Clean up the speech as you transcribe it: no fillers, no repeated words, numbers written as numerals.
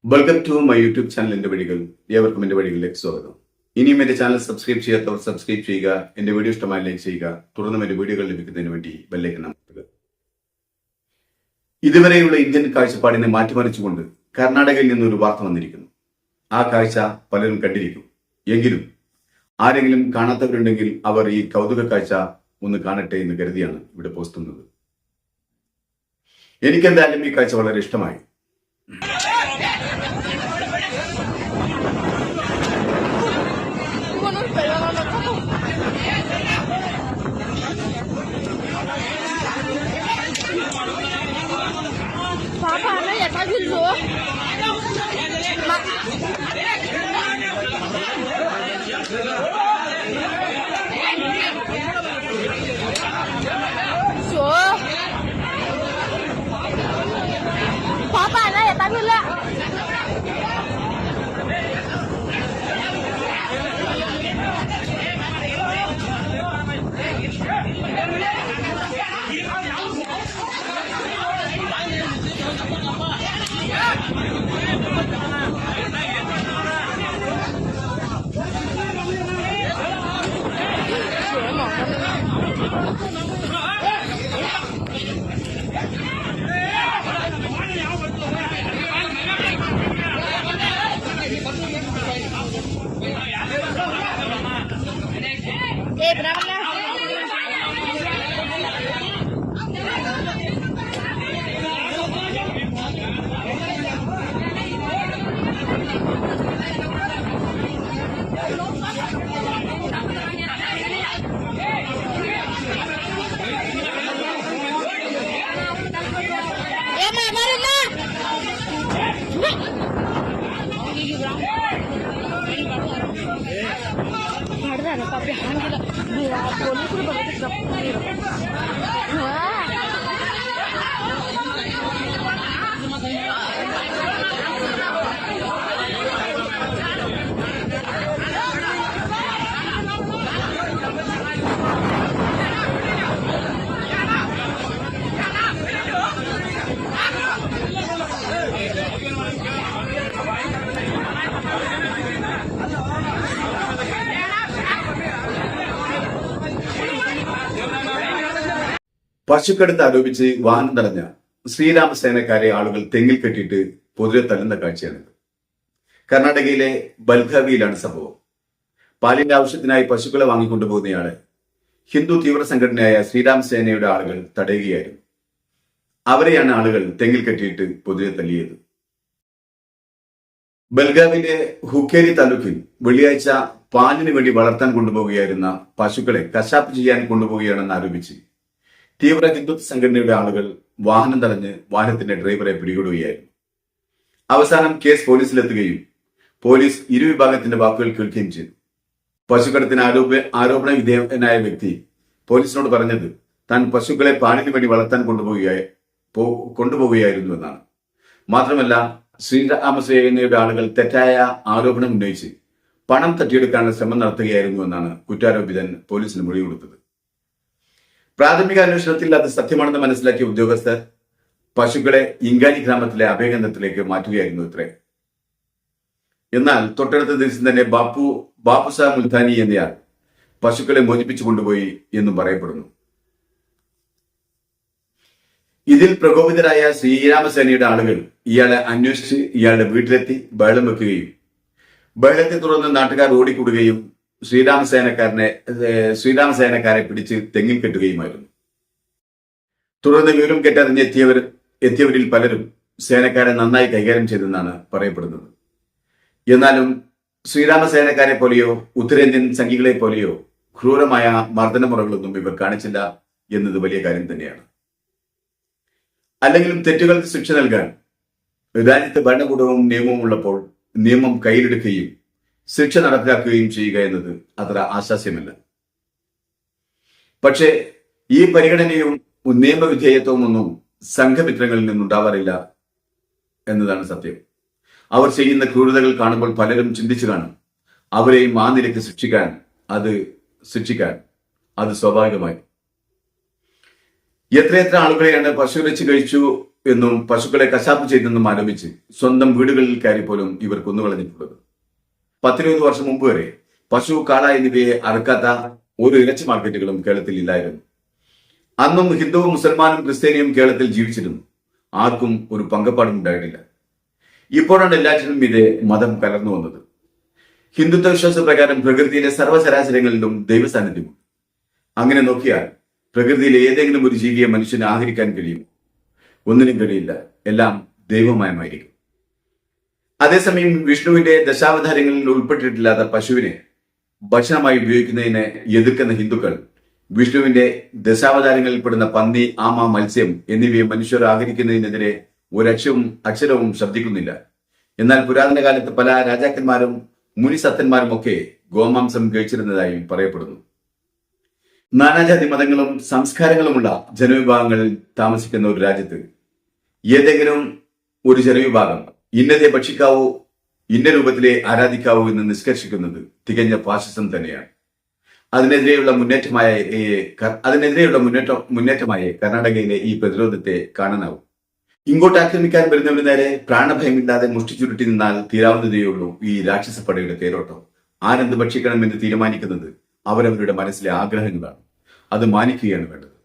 Welcome to my YouTube channel എന്റെ വഴികൾ. ഏവർക്കും എന്റെ വഴികളിലേക്ക് സ്വാഗതം. ഇനിയും എന്റെ ചാനൽ സബ്സ്ക്രൈബ് ചെയ്യാത്തവർ സബ്സ്ക്രൈബ് ചെയ്യുക. എന്റെ വീഡിയോ ഇഷ്ടമായി ലൈക്ക് ചെയ്യുക. തുടർന്നും എന്റെ വീഡിയോകൾ ലഭിക്കുന്നതിന് വേണ്ടി ബെല്ലൈക്കൺ അമർത്തുക. ഇതുവരെയുള്ള ഇന്ത്യൻ കാഴ്ചപ്പാടിനെ മാറ്റിമറിച്ചുകൊണ്ട് കർണാടകയിൽ നിന്നൊരു വാർത്ത വന്നിരിക്കുന്നു. ആ കാഴ്ച പലരും കണ്ടിരിക്കും. എങ്കിലും ആരെങ്കിലും കാണാത്തവരുണ്ടെങ്കിൽ അവർ ഈ കൗതുക കാഴ്ച ഒന്ന് കാണട്ടെ എന്ന് കരുതിയാണ് ഇവിടെ പോസ്റ്റ് ചെയ്യുന്നത്. എനിക്കെന്തായാലും ഈ കാഴ്ച വളരെ ഇഷ്ടമായി. tapi alhamdulillah dia boleh pun begitu seperti പശുക്കടുത്ത് ആരോപിച്ച് വാഹനം തടഞ്ഞ ശ്രീരാമസേനക്കാരെ ആളുകൾ തെങ്ങിൽ കെട്ടിയിട്ട് പൊതുവെ തല്ലുന്ന കാഴ്ചയാണിത്. കർണാടകയിലെ ബൽഗാവിയിലാണ് സംഭവം. പാലിന്റെ ആവശ്യത്തിനായി പശുക്കളെ വാങ്ങിക്കൊണ്ടുപോകുന്നയാളെ ഹിന്ദു തീവ്ര സംഘടനയായ ശ്രീരാമസേനയുടെ ആളുകൾ തടയുകയായിരുന്നു. അവരെയാണ് ആളുകൾ തെങ്ങിൽ കെട്ടിയിട്ട് പൊതുവെ തല്ലിയത്. ബൽഗാവിലെ ഹുക്കേരി താലൂക്കിൽ വെള്ളിയാഴ്ച പാലിന് വേണ്ടി വളർത്താൻ കൊണ്ടുപോവുകയായിരുന്ന പശുക്കളെ കശാപ്പ് ചെയ്യാൻ കൊണ്ടുപോവുകയാണെന്ന് ആരോപിച്ച് തീവ്ര ഹിന്ദുത്വ സംഘടനയുടെ ആളുകൾ വാഹനം തടഞ്ഞ് വാഹനത്തിന്റെ ഡ്രൈവറെ പിടികൂടുകയായിരുന്നു. അവസാനം കേസ് പോലീസിലെത്തുകയും പോലീസ് ഇരുവിഭാഗത്തിന്റെ വാക്കുകൾ കേൾക്കുകയും ചെയ്തു. പശുക്കടത്തിന് ആരോപണ വിധേയനായ വ്യക്തി പോലീസിനോട് പറഞ്ഞത് താൻ പശുക്കളെ പാലിന് വേണ്ടി വളർത്താൻ കൊണ്ടുപോവുകയായിരുന്നു എന്നാണ്. മാത്രമല്ല, ശ്രീരാമസേനയുടെ ആളുകൾ തെറ്റായ ആരോപണം ഉന്നയിച്ച് പണം തട്ടിയെടുക്കാനുള്ള ശ്രമം നടത്തുകയായിരുന്നു എന്നാണ് കുറ്റാരോപിതൻ പോലീസിന് മൊഴി കൊടുത്തത്. പ്രാഥമിക അന്വേഷണത്തിൽ അത് സത്യമാണെന്ന് മനസ്സിലാക്കിയ ഉദ്യോഗസ്ഥർ പശുക്കളെ ഇങ്കാലി ഗ്രാമത്തിലെ അഭയകേന്ദ്രത്തിലേക്ക് മാറ്റുകയായിരുന്നു ഇത്രേ. എന്നാൽ തൊട്ടടുത്ത ദിവസം തന്നെ ബാപ്പുസാ മുൽത്താനി എന്നയാൾ പശുക്കളെ മോചിപ്പിച്ചു കൊണ്ടുപോയി എന്നും പറയപ്പെടുന്നു. ഇതിൽ പ്രകോപിതരായ ശ്രീരാമസേനയുടെ ആളുകൾ ഇയാളെ അന്വേഷിച്ച് ഇയാളുടെ വീട്ടിലെത്തി ബഹളം വെക്കുകയും ബഹളത്തെ തുടർന്ന് നാട്ടുകാർ ഓടിക്കൂടുകയും ശ്രീരാമസേനക്കാരെ പിടിച്ച് തെങ്ങിൽ കെട്ടുകയുമായിരുന്നു. തുടർന്ന് വിവരം കേട്ടറിഞ്ഞ് എത്തിയവരിൽ പലരും സേനക്കാരെ നന്നായി കൈകാര്യം ചെയ്തെന്നാണ് പറയപ്പെടുന്നത്. എന്നാലും ശ്രീരാമസേനക്കാരെ പോലെയോ ഉത്തരേന്ത്യൻ സംഘികളെ പോലെയോ ക്രൂരമായ മർദ്ദനമുറകളൊന്നും ഇവർ കാണിച്ചില്ല എന്നത് വലിയ കാര്യം തന്നെയാണ്. അല്ലെങ്കിലും തെറ്റുകൾക്ക് ശിക്ഷ നൽകാൻ രാജ്യത്ത് ഭരണകൂടവും നിയമവും ഉള്ളപ്പോൾ നിയമം കയ്യിലെടുക്കുകയും ശിക്ഷ നടപ്പിലാക്കുകയും ചെയ്യുക എന്നത് അത്ര ആശാസ്യമല്ല. പക്ഷേ ഈ പരിഗണനയും നിയമവിധേയത്വവും ഒന്നും സംഘമിത്രങ്ങളിൽ നിന്നുണ്ടാവാറില്ല എന്നതാണ് സത്യം. അവർ ചെയ്യുന്ന ക്രൂരതകൾ കാണുമ്പോൾ പലരും ചിന്തിച്ചു കാണും, അവരെയും ആ നിലയ്ക്ക് ശിക്ഷിക്കാൻ അത് സ്വാഭാവികമായി. എത്രയെത്ര ആളുകളെയാണ് പശുവിറച്ചി കഴിച്ചു എന്നും പശുക്കളെ കശാപ്പ് ചെയ്തെന്നും ആരോപിച്ച് സ്വന്തം വീടുകളിൽ കയറി പോലും ഇവർ കൊന്നുകളഞ്ഞിട്ടുള്ളത്. 10-20 വർഷം മുമ്പ് വരെ പശു, കാള എന്നിവയെ അറുക്കാത്ത ഒരു ഇറച്ചി മാർക്കറ്റുകളും കേരളത്തിൽ ഇല്ലായിരുന്നു. അന്നും ഹിന്ദുവും മുസൽമാനും ക്രിസ്ത്യാനിയും കേരളത്തിൽ ജീവിച്ചിരുന്നു. ആർക്കും ഒരു പങ്കപ്പാടും ഉണ്ടായിട്ടില്ല. ഇപ്പോഴാണ് എല്ലാറ്റിനും ഇതേ മതം കലർന്നു വന്നത്. ഹിന്ദുത്വ വിശ്വാസപ്രകാരം പ്രകൃതിയിലെ സർവ്വചരാചരങ്ങളിലും ദൈവസാന്നിധ്യമുണ്ട്. അങ്ങനെ നോക്കിയാൽ പ്രകൃതിയിലെ ഏതെങ്കിലും ഒരു ജീവിയെ മനുഷ്യന് ആഹരിക്കാൻ കഴിയും? ഒന്നിനും കഴിയില്ല. എല്ലാം ദൈവമയമായിരിക്കും. അതേസമയം വിഷ്ണുവിന്റെ ദശാവതാരങ്ങളിൽ ഉൾപ്പെട്ടിട്ടില്ലാത്ത പശുവിനെ ഭക്ഷണമായി ഉപയോഗിക്കുന്നതിനെ എതിർക്കുന്ന ഹിന്ദുക്കൾ വിഷ്ണുവിന്റെ ദശാവതാരങ്ങളിൽപ്പെടുന്ന പന്നി, ആമ, മത്സ്യം എന്നിവയെ മനുഷ്യർ ആഹരിക്കുന്നതിനെതിരെ ഒരക്ഷരവും ശബ്ദിക്കുന്നില്ല. എന്നാൽ പുരാതന കാലത്ത് പല രാജാക്കന്മാരും മുനിസത്തന്മാരും ഒക്കെ ഗോമാംസം കഴിച്ചിരുന്നതായും പറയപ്പെടുന്നു. നാനാജാതി മതങ്ങളും സംസ്കാരങ്ങളുമുള്ള ജനവിഭാഗങ്ങളിൽ താമസിക്കുന്ന ഒരു രാജ്യത്ത് ഏതെങ്കിലും ഒരു ജനവിഭാഗം ഇന്നതെ ഭക്ഷിക്കാവൂ, ഇന്ന രൂപത്തിലെ ആരാധിക്കാവൂ എന്ന് നിഷ്കർഷിക്കുന്നത് തികഞ്ഞ ഫാഷിസം തന്നെയാണ്. അതിനെതിരെയുള്ള മുന്നേറ്റമായി കർണാടകയിലെ ഈ പ്രതിരോധത്തെ കാണാനാവും. ഇങ്ങോട്ട് ആക്രമിക്കാൻ വരുന്നവന് നേരെ പ്രാണഭയമില്ലാതെ മുഷ്ടി ചുരുട്ടി നിന്നാൽ തീരാവുന്നതേയുള്ളൂ ഈ രാക്ഷസപ്പടയുടെ തേരോട്ടം. ആരെന്ത് ഭക്ഷിക്കണമെന്ന് തീരുമാനിക്കുന്നത് അവരവരുടെ മനസ്സിലെ ആഗ്രഹങ്ങളാണ്. അത് മാനിക്കുകയാണ് വേണ്ടത്.